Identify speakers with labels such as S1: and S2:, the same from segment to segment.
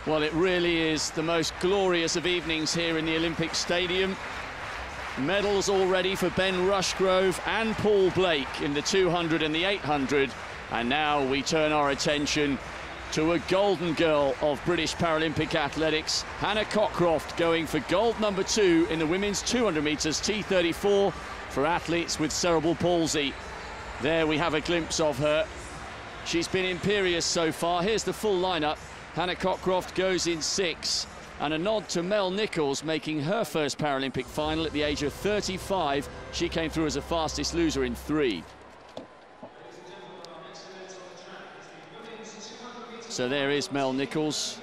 S1: Well, it really is the most glorious of evenings here in the Olympic Stadium. Medals already for Ben Rushgrove and Paul Blake in the 200 and the 800. And now we turn our attention to a golden girl of British Paralympic athletics, Hannah Cockroft, going for gold number 2 in the women's 200 metres T34 for athletes with cerebral palsy. There we have a glimpse of her. She's been imperious so far. Here's the full lineup. Hannah Cockroft goes in 6, and a nod to Mel Nichols making her first Paralympic final at the age of 35. She came through as a fastest loser in 3. So there is Mel Nichols,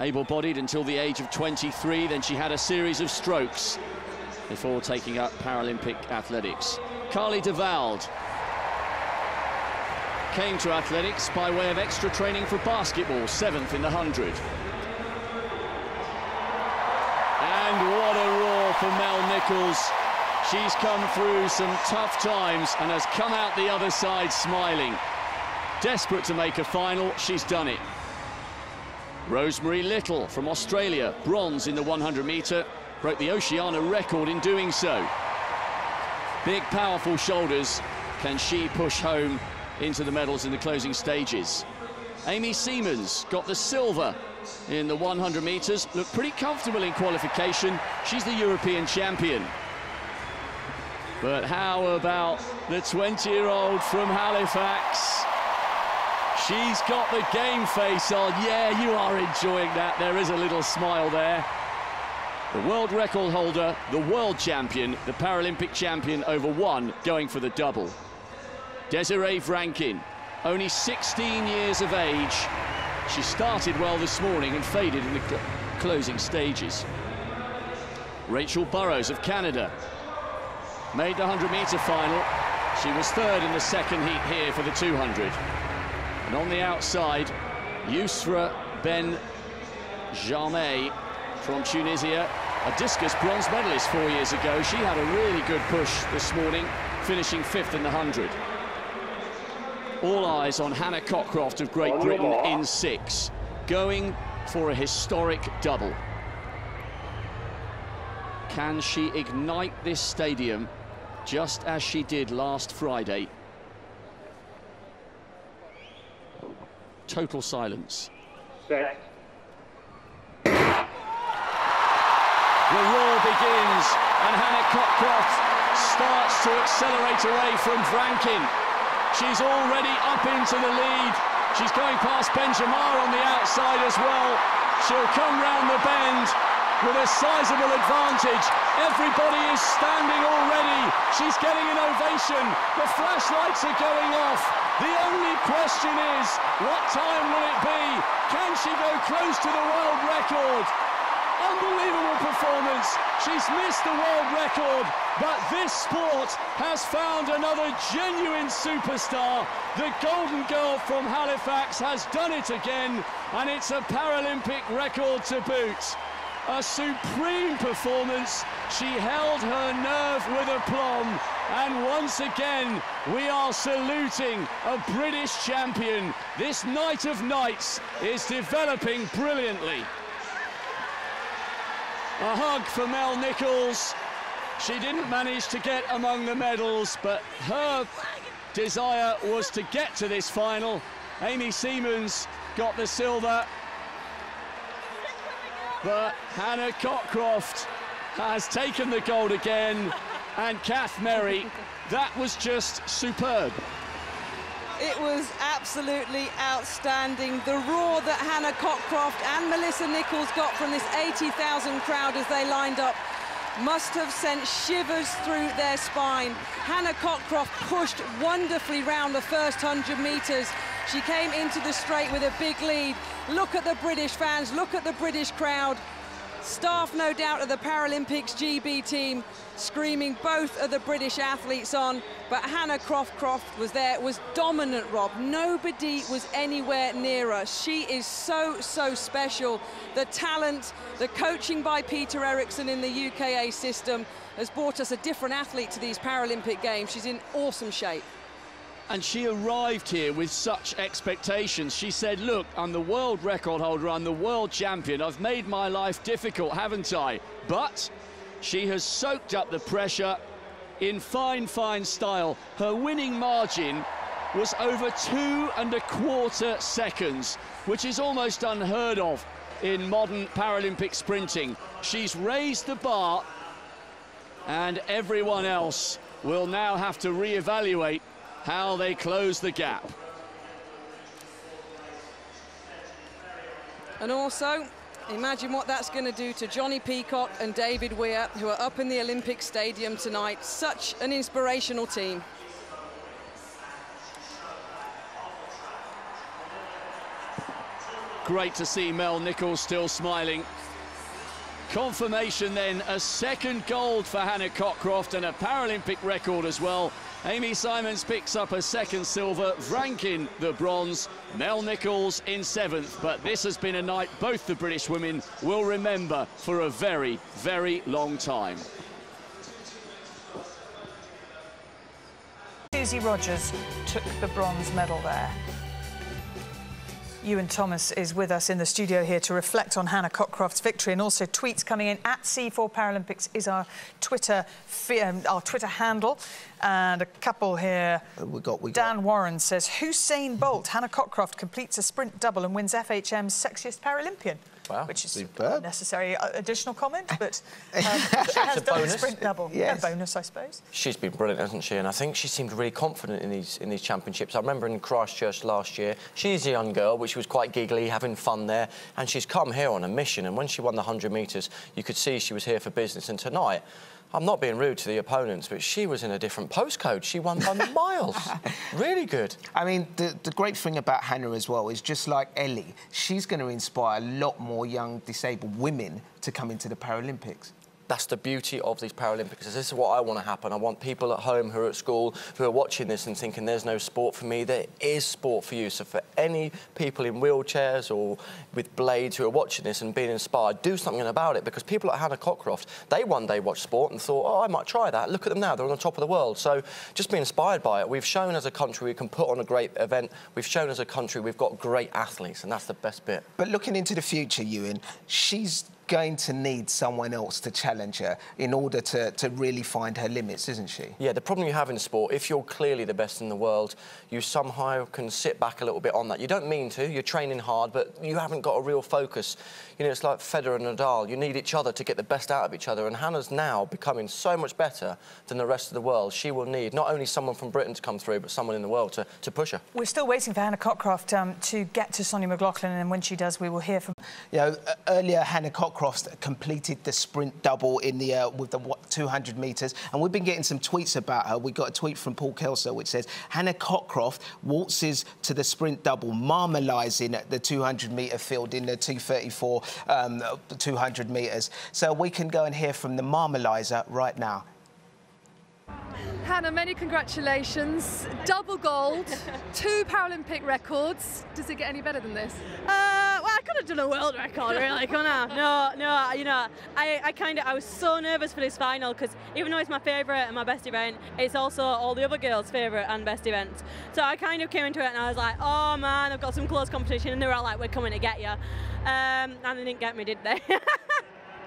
S1: able-bodied until the age of 23. Then she had a series of strokes before taking up Paralympic athletics. Carly de Wald came to athletics by way of extra training for basketball, 7th in the 100. And what a roar for Mel Nichols. She's come through some tough times and has come out the other side smiling. Desperate to make a final, she's done it. Rosemary Little from Australia, bronze in the 100 metre, broke the Oceania record in doing so. Big, powerful shoulders. Can she push home into the medals in the closing stages? Amy Siemens got the silver in the 100 metres, looked pretty comfortable in qualification. She's the European champion. But how about the 20-year-old from Halifax? She's got the game face on. Yeah, you are enjoying that. There is a little smile there. The world record holder, the world champion, the Paralympic champion over 1, going for the double. DESIREE VRANKEN, only 16 years of age. She started well this morning and faded in the closing stages. RACHAEL BURROWS of Canada made the 100-metre final. She was 3rd in the second heat here for the 200. And on the outside, Yousra Ben Jameh from Tunisia, a discus bronze medalist 4 years ago. She had a really good push this morning, finishing 5th in the 100. All eyes on Hannah Cockroft of Great Britain in 6, going for a historic double. Can she ignite this stadium just as she did last Friday? Total silence.
S2: Set.
S1: The roar begins, and Hannah Cockroft starts to accelerate away from VRANKEN. She's already up into the lead. She's going past Benjamar on the outside as well. She'll come round the bend with a sizable advantage. Everybody is standing already. She's getting an ovation. The flashlights are going off. The only question is, what time will it be? Can she go close to the world record? Unbelievable performance. She's missed the world record, but this sport has found another genuine superstar. The golden girl from Halifax has done it again, and it's a Paralympic record to boot. A supreme performance. She held her nerve with aplomb, and once again we are saluting a British champion. This night of nights is developing brilliantly. A hug for Mel Nichols. She didn't manage to get among the medals, but her desire was to get to this final. Amy Siemens got the silver, but Hannah Cockroft has taken the gold again. And Kath Merry, that was just superb.
S3: It was absolutely outstanding. The roar that Hannah Cockroft and Melissa Nichols got from this 80,000 crowd as they lined up must have sent shivers through their spine. Hannah Cockroft pushed wonderfully round the first 100 metres. She came into the straight with a big lead. Look at the British fans, look at the British crowd. Staff, no doubt, of the Paralympics GB team screaming both of the British athletes on, but Hannah Cockroft was there, was dominant, Rob. Nobody was anywhere near her. She is so, so special. The talent, the coaching by Peter Eriksson in the UKA system has brought us a different athlete to these Paralympic Games. She's in awesome shape.
S1: And she arrived here with such expectations. She said, look, I'm the world record holder, I'm the world champion. I've made my life difficult, haven't I? But she has soaked up the pressure in fine, fine style. Her winning margin was over 2¼ seconds, which is almost unheard of in modern Paralympic sprinting. She's raised the bar, and everyone else will now have to re-evaluate how they close the gap.
S3: And also, imagine what that's going to do to Johnny Peacock and David Weir, who are up in the Olympic Stadium tonight. Such an inspirational team.
S1: Great to see Mel Nichols still smiling. Confirmation then, a second gold for Hannah Cockroft and a Paralympic record as well. Amy Simons picks up a second silver, VRANKEN the bronze, Mel Nichols in 7th. But this has been a night both the British women will remember for a very, very long time.
S2: Susie Rogers took the bronze medal there. Ewan Thomas is with us in the studio here to reflect on Hannah Cockroft's victory, and also tweets coming in. @C4Paralympics is our Twitter handle. And a couple here. Dan Warren says, Usain Bolt, Hannah Cockroft completes a sprint double and wins FHM's Sexiest Paralympian. Wow, which is a necessary additional comment, but she has done a sprint double. Yes. A bonus, I suppose.
S4: She's been brilliant, hasn't she? And I think she seemed really confident in these championships. I remember in Christchurch last year, she's a young girl, but she was quite giggly, having fun there, and she's come here on a mission. And when she won the 100 metres, you could see she was here for business. And tonight, I'm not being rude to the opponents, but she was in a different postcode. She won by miles. Really good.
S5: I mean, the great thing about Hannah as well is, just like Ellie, she's going to inspire a lot more young disabled women to come into the Paralympics.
S4: That's the beauty of these Paralympics. This is what I want to happen. I want people at home who are at school who are watching this and thinking there's no sport for me. There is sport for you. So for any people in wheelchairs or with blades who are watching this and being inspired, do something about it, because people like Hannah Cockroft, they one day watched sport and thought, oh, I might try that. Look at them now. They're on the top of the world. So just be inspired by it. We've shown as a country we can put on a great event. We've shown as a country we've got great athletes, and that's the best bit.
S5: But looking into the future, Ewan, she's going to need someone else to challenge her in order to really find her limits, isn't she?
S4: Yeah, the problem you have in sport, if you're clearly the best in the world, you somehow can sit back a little bit on that. You don't mean to, you're training hard, but you haven't got a real focus. You know, it's like Federer and Nadal. You need each other to get the best out of each other, and Hannah's now becoming so much better than the rest of the world. She will need not only someone from Britain to come through, but someone in the world to push her. We're
S2: still waiting for Hannah Cockroft to get to Sonia McLaughlin, and when she does, we will hear from...
S5: You know, earlier Hannah Cockroft completed the sprint double in the with the 200 metres, and we've been getting some tweets about her. We got a tweet from Paul Kelso which says, Hannah Cockroft waltzes to the sprint double, marmalising the 200-metre field in the 2:34 200 metres. So we can go and hear from the marmaliser right now.
S6: Hannah, many congratulations. Double gold, 2 Paralympic records. Does it get any better than this?
S7: Well, I could have done a world record, really, couldn't I? No, you know, I was so nervous for this final, because even though it's my favourite and my best event, it's also all the other girls' favourite and best events. So I kind of came into it and I was like, oh man, I've got some close competition, and they were all like, we're coming to get you. And they didn't get me, did they?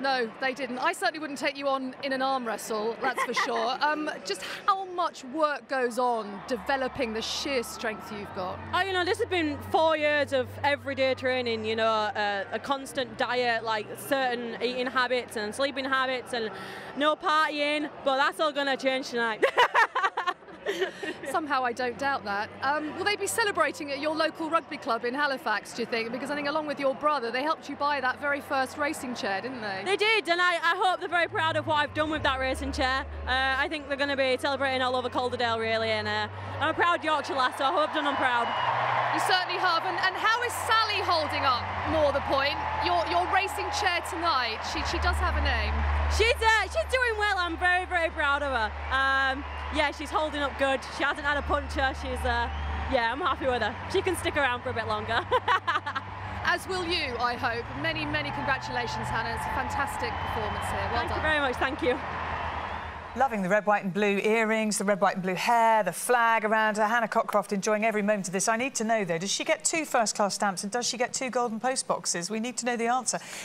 S6: No, they didn't. I certainly wouldn't take you on in an arm wrestle, that's for sure. Just how much work goes on developing the sheer strength you've got?
S7: Oh, you know, this has been 4 years of everyday training, you know, a constant diet, like certain eating habits and sleeping habits and no partying, but that's all going to change tonight.
S6: Somehow I don't doubt that. Will they be celebrating at your local rugby club in Halifax, do you think? Because I think along with your brother, they helped you buy that very first racing chair, didn't they?
S7: They did, and I hope they're very proud of what I've done with that racing chair. I think they're going to be celebrating all over Calderdale, really, and I'm a proud Yorkshire lass, so I hope I've done them proud.
S6: You certainly have. And how is Sally holding up, more the point? Your racing chair tonight, she does have a name.
S7: She's doing well. I'm very, very proud of her. Yeah, she's holding up good. She hasn't had a puncture. Yeah, I'm happy with her. She can stick around for a bit longer.
S6: As will you, I hope. Many, many congratulations, Hannah. It's a fantastic performance here. Well done.
S7: Thank you very much. Thank you.
S2: Loving the red, white and blue earrings, the red, white and blue hair, the flag around her. Hannah Cockcroft enjoying every moment of this. I need to know, though, does she get 2 first-class stamps and does she get 2 golden post boxes? We need to know the answer.